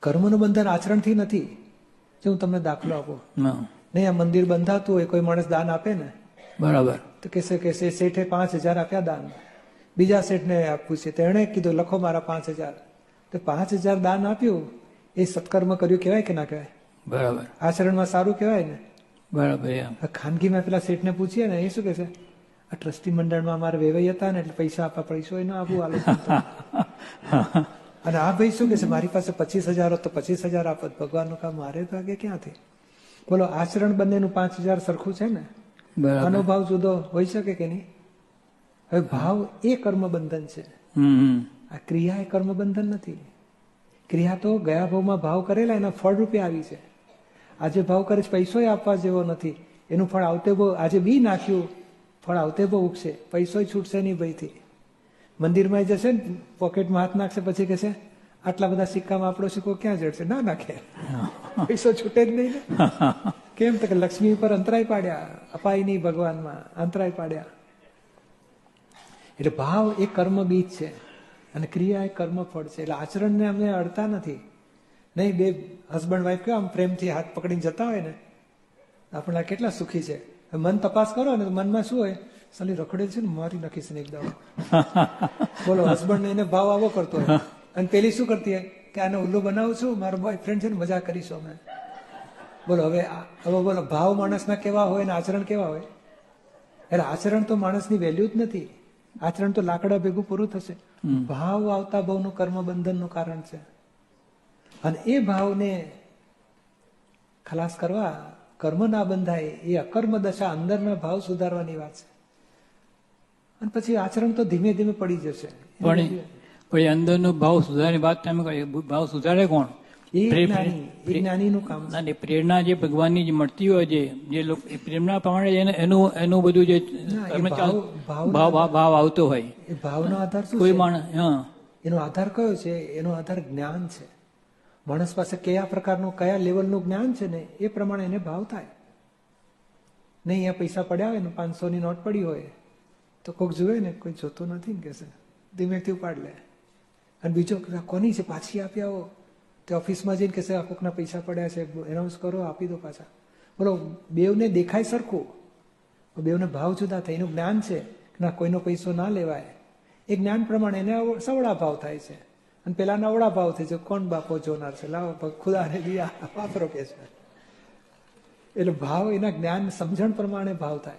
કર્મનું બંધન આચરણથી નથી. જો હું તમને દાખલો આપું, નહીં આ મંદિર બંધાતું હોય, કોઈ માણસ દાન આપે ને, બરાબર, તો કે શેઠે 5,000 આપ્યા દાન, બીજા શેઠને આપવું છે, તેણે કીધું લખો મારા 5,000, તો 5,000 દાન આપ્યું, એ સત્કર્મ કર્યું કહેવાય કે ના કહેવાય? બરાબર, આચરણમાં સારું કહેવાય ને? બરાબર. ખાનગીમાં પેલા શેઠને પૂછીએ ને, એ શું કે છે, આ ટ્રસ્ટી મંડળમાં અમારે વેવાઈ હતા ને એટલે પૈસા આપવા, પૈસો એ ના આપવું આલો. અને આ ભાઈ શું કે છે, મારી પાસે 25,000 હોત તો 25,000 આપત. ભગવાનનું કામ મારે તો આગે ક્યાંથી? બોલો, આચરણ બંનેનું 5,000 સરખું છે ને? આનો ભાવ જુદો હોઈ શકે કે નહીં? હવે ભાવ એ કર્મ બંધન છે, આ ક્રિયા એ કર્મ બંધન નથી. ક્રિયા તો ગયા ભાવમાં ભાવ કરેલા એના ફળ રૂપે આવી છે. આજે ભાવ કરે છે પૈસો આપવા જેવો નથી, એનું ફળ આવતે બહુ, આજે બી નાખ્યું ફળ આવતે બહુ ઉગશે, પૈસો છૂટશે નહીં ભાઈથી. મંદિરમાં જશે ને, પોકેટમાં હાથ નાખશે, પછી કહેશે આટલા બધા સિક્કામાં આપણો સિક્કો ક્યાં જડશે? ના નાખે, પૈસો છૂટે જ નહીં ને. કેમ? તો કે લક્ષ્મી ઉપર અંતરાય પાડ્યા, અપાય નહીં ભગવાનમાં, અંતરાય પાડ્યા. એટલે ભાવ એ કર્મ બીજ છે અને ક્રિયા એ કર્મ ફળ છે. એટલે આચરણને અમે અડતા નથી. નહીં, બે હસબન્ડ વાઈફ કેવા આમ પ્રેમથી હાથ પકડીને જતા હોય ને, આપણા કેટલા સુખી છે. મન તપાસ કરો ને, મનમાં શું હોય, સાલી રખડેલ છે ને, મારી નાખીશ ને એકદમ. બોલો, હસબન્ડ એને ભાવ આવો કરતો હોય, અને પેલી શું કરતી હોય કે આને ઉલ્લુ બનાવું છું, મારો બોયફ્રેન્ડ છે ને, મજા કરીશું અમે. બોલો, હવે બોલો, ભાવ માણસના કેવા હોય ને આચરણ કેવા હોય? એટલે આચરણ તો માણસની વેલ્યુ જ નથી. આચરણ તો લાકડા ભેગું પૂરું થશે. ભાવ આવતા ભાવનું કર્મ બંધનનું કારણ છે. અને એ ભાવને ખલાસ કરવા, કર્મ ના બંધાય, એ અકર્મ દશા, અંદરના ભાવ સુધારવાની વાત છે. અને પછી આચરણ તો ધીમે ધીમે પડી જશે. પણ અંદરનો ભાવ સુધારવાની વાત તમે કહી, ભાવ સુધારે કોણ? એ જ્ઞાનીનું કામ છે. પ્રેરણા જે ભગવાનની જે મળતી હોય, જે પ્રેરણા પ્રમાણે એનું બધું જે ભાવ આવતો હોય, એ ભાવનો આધાર શું? કોઈ માણસ, એનો આધાર કયો છે? એનો આધાર જ્ઞાન છે. માણસ પાસે કયા પ્રકારનું, કયા લેવલનું જ્ઞાન છે ને, એ પ્રમાણે એને ભાવ થાય. નહીં, અહીંયા પૈસા પડ્યા હોય ને, 500ની નોટ પડી હોય તો કોઈક જુએ ને, કોઈ જોતું નથી ને, કહેશે ધીમેથી ઉપાડ લે. અને બીજો કોની છે, પાછી આપી આવો. તે ઓફિસમાં જઈને કહેશે આ કોકના પૈસા પડ્યા છે, એનાઉન્સ કરો, આપી દો પાછા. બોલો, બેવને દેખાય સરખું, બેવને ભાવ જુદા થાય. એનું જ્ઞાન છે ના, કોઈનો પૈસો ના લેવાય, એ જ્ઞાન પ્રમાણે એને સવડા ભાવ થાય છે. અને પેલા નવડા ભાવ થાય છે, કોણ બાપો જોનાર છે, લાવો ખુદાને દિયા વાપરો કે છે. એટલે ભાવ એના જ્ઞાન સમજણ પ્રમાણે ભાવ થાય.